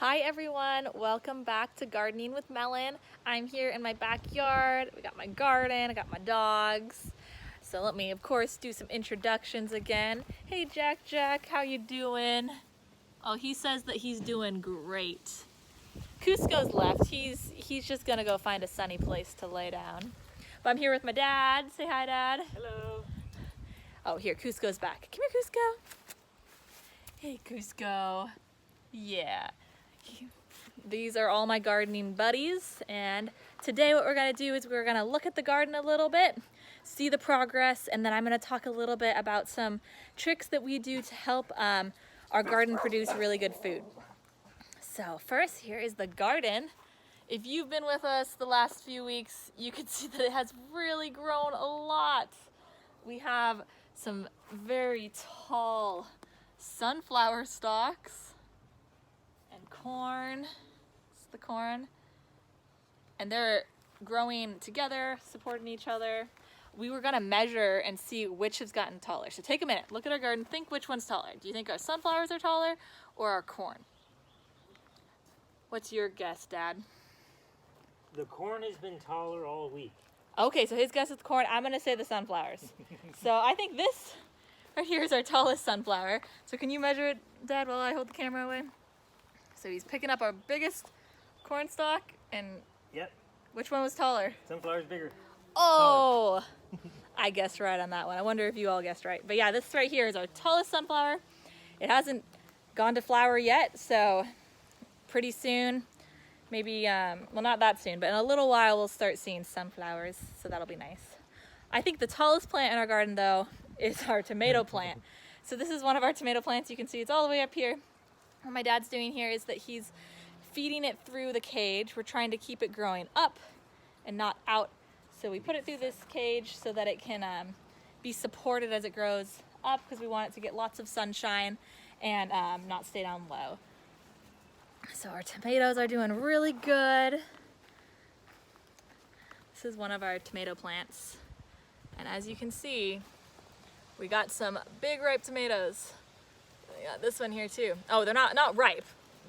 Hi everyone, welcome back to Gardening with Melon. I'm here in my backyard. We got my garden, I got my dogs. So let me of course do some introductions again. Hey Jack, how you doing? Oh, he says that he's doing great. Cusco's left. He's just gonna go find a sunny place to lay down. But I'm here with my dad. Say hi, Dad. Hello. Oh, here, Cusco's back. Come here, Cusco. Hey, Cusco. Yeah. These are all my gardening buddies, and today what we're going to do is we're going to look at the garden a little bit, see the progress, and then I'm going to talk a little bit about some tricks that we do to help our garden produce really good food. So first, here is the garden. If you've been with us the last few weeks, you can see that it has really grown a lot. We have some very tall sunflower stalks and corn. It's the corn. And they're growing together, supporting each other. We were gonna measure and see which has gotten taller. So take a minute, look at our garden, think which one's taller. Do you think our sunflowers are taller or our corn? What's your guess, Dad? The corn has been taller all week. Okay, so his guess is the corn. I'm gonna say the sunflowers. So I think this right here is our tallest sunflower. So can you measure it, Dad, while I hold the camera away? So he's picking up our biggest corn stalk, and Yep, which one was taller? sunflower's bigger. Oh, I guessed right on that one. I wonder if you all guessed right. But yeah, this right here is our tallest sunflower. It hasn't gone to flower yet, so pretty soon, maybe, well, not that soon, but in a little while we'll start seeing sunflowers, so that'll be nice. I think the tallest plant in our garden, though, is our tomato plant. So this is one of our tomato plants. You can see it's all the way up here. What my dad's doing here is that he's feeding it through the cage. We're trying to keep it growing up and not out. So we put it through this cage so that it can be supported as it grows up, because we want it to get lots of sunshine and not stay down low. So our tomatoes are doing really good. This is one of our tomato plants. And as you can see, we got some big ripe tomatoes. We got this one here too. Oh, they're not ripe,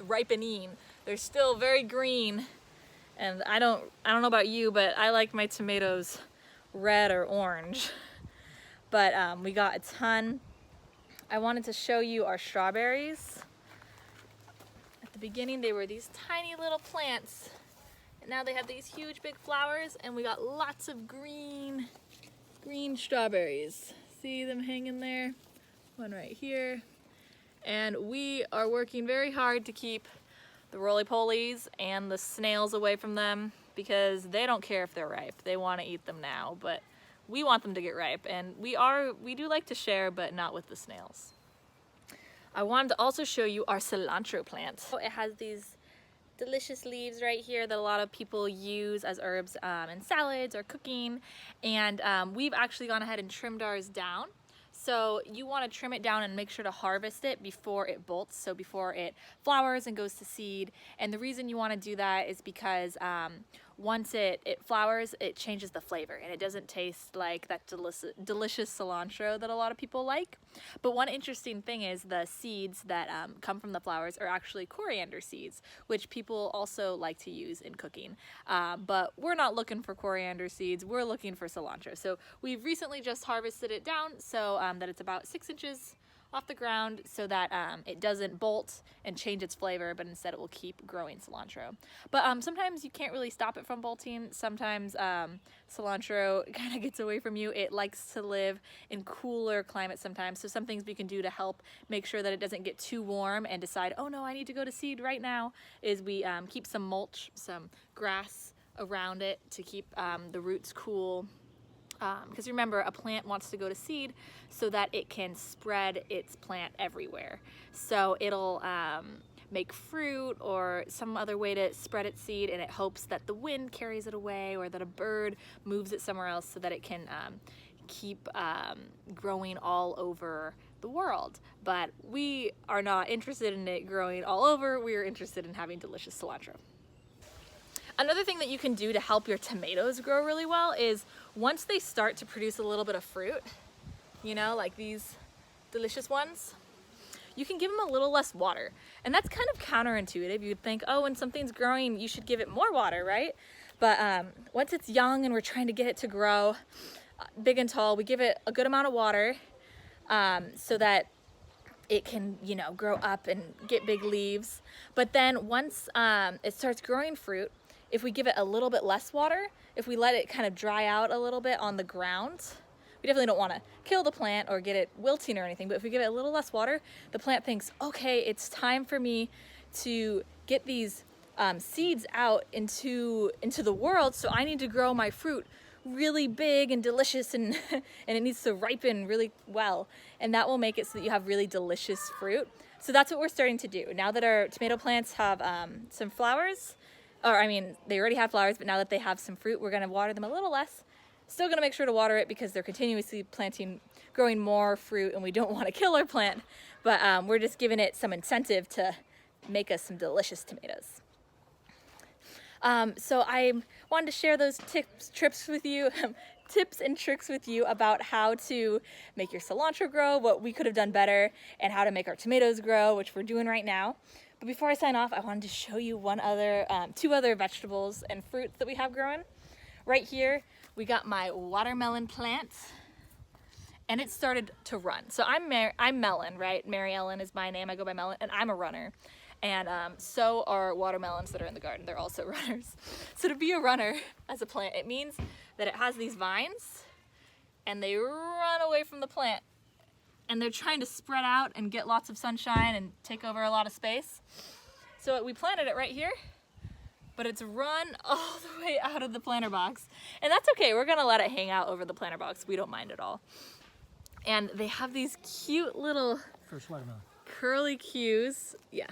ripening. They're still very green. And I don't know about you, but I like my tomatoes red or orange. But we got a ton. I wanted to show you our strawberries. At the beginning, they were these tiny little plants, and now they have these huge big flowers, and we got lots of green strawberries. See them hanging there? One right here. And we are working very hard to keep the roly-polies and the snails away from them, because they don't care if they're ripe. They want to eat them now, but we want them to get ripe, and we do like to share, but not with the snails. I wanted to also show you our cilantro plant. It has these delicious leaves right here that a lot of people use as herbs in salads or cooking, and we've actually gone ahead and trimmed ours down. So you want to trim it down and make sure to harvest it before it bolts, so before it flowers and goes to seed. And the reason you want to do that is because once it flowers, it changes the flavor, and it doesn't taste like that delicious cilantro that a lot of people like. But one interesting thing is the seeds that come from the flowers are actually coriander seeds, which people also like to use in cooking. But we're not looking for coriander seeds, we're looking for cilantro. So we've recently just harvested it down so that it's about 6 inches off the ground, so that it doesn't bolt and change its flavor, but instead it will keep growing cilantro. But sometimes you can't really stop it from bolting. Sometimes cilantro kind of gets away from you. It likes to live in cooler climates sometimes. So some things we can do to help make sure that it doesn't get too warm and decide, oh no, I need to go to seed right now, is we keep some mulch, some grass around it to keep the roots cool. Because remember, a plant wants to go to seed so that it can spread its plant everywhere. So it'll make fruit or some other way to spread its seed, and it hopes that the wind carries it away or that a bird moves it somewhere else so that it can keep growing all over the world. But we are not interested in it growing all over. We are interested in having delicious cilantro. Another thing that you can do to help your tomatoes grow really well is once they start to produce a little bit of fruit, you know, like these delicious ones, you can give them a little less water. And that's kind of counterintuitive. You'd think, oh, when something's growing, you should give it more water, right? But once it's young and we're trying to get it to grow big and tall, we give it a good amount of water so that it can, you know, grow up and get big leaves. But then once it starts growing fruit, if we give it a little bit less water, if we let it kind of dry out a little bit on the ground, we definitely don't want to kill the plant or get it wilting or anything, but if we give it a little less water, the plant thinks, okay, it's time for me to get these seeds out into the world, so I need to grow my fruit really big and delicious, and and it needs to ripen really well, and that will make it so that you have really delicious fruit. So that's what we're starting to do now that our tomato plants have some flowers, or I mean they already had flowers, but now that they have some fruit, we're going to water them a little less. Still going to make sure to water it because they're continuously growing more fruit, and we don't want to kill our plant, but we're just giving it some incentive to make us some delicious tomatoes. So I wanted to share those tips and tricks with you about how to make your cilantro grow, what we could have done better, and how to make our tomatoes grow, which we're doing right now. But before I sign off, I wanted to show you two other vegetables and fruits that we have growing. Right here, we got my watermelon plant, and it started to run. So I'm Melon, right? Mary Ellen is my name. I go by Melon, and I'm a runner. And so are watermelons that are in the garden. They're also runners. So to be a runner as a plant, it means that it has these vines and they run away from the plant. And they're trying to spread out and get lots of sunshine and take over a lot of space. So we planted it right here, but it's run all the way out of the planter box. And that's okay, we're gonna let it hang out over the planter box. We don't mind at all. And they have these cute little First watermelon. curly cues. Yeah.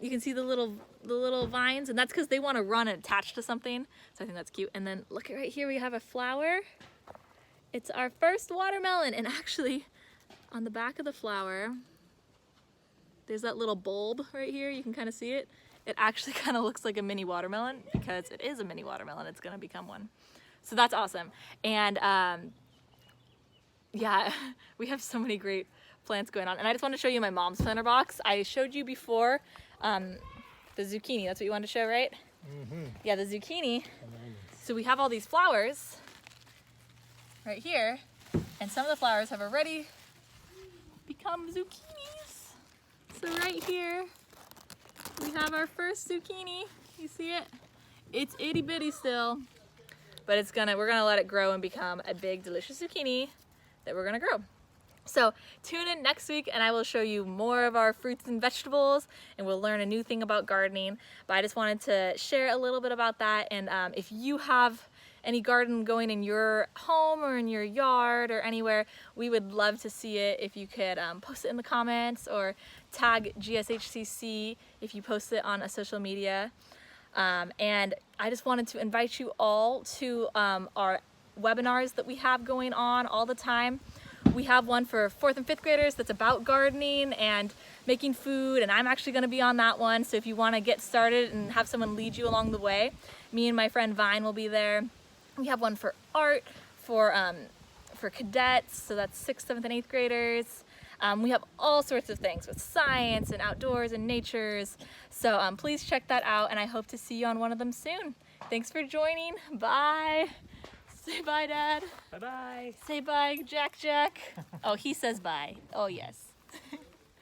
You can see the little vines, and that's because they want to run and attach to something. So I think that's cute. And then look at right here, we have a flower. It's our first watermelon, and actually on the back of the flower, there's that little bulb right here. You can kind of see it. It actually kind of looks like a mini watermelon because it is a mini watermelon. It's going to become one. So that's awesome. And yeah, we have so many great plants going on. And I just want to show you my mom's planter box. I showed you before the zucchini. That's what you wanted to show, right? Mm-hmm. Yeah, the zucchini. So we have all these flowers right here, and some of the flowers have already become zucchinis. So right here we have our first zucchini. You see it? It's itty bitty still, but we're gonna let it grow and become a big delicious zucchini that we're gonna grow. So tune in next week and I will show you more of our fruits and vegetables, and we'll learn a new thing about gardening. But I just wanted to share a little bit about that, and if you have any garden going in your home or in your yard or anywhere, we would love to see it. If you could post it in the comments or tag GSHCC if you post it on a social media. And I just wanted to invite you all to our webinars that we have going on all the time. We have one for 4th and 5th graders that's about gardening and making food, and I'm actually going to be on that one. So if you want to get started and have someone lead you along the way, me and my friend Vine will be there. We have one for art, for cadets, so that's 6th, 7th, and 8th graders. We have all sorts of things with science and outdoors and natures. So please check that out, and I hope to see you on one of them soon. Thanks for joining. Bye. Say bye, Dad. Bye-bye. Say bye, Jack. Oh, he says bye. Oh, yes.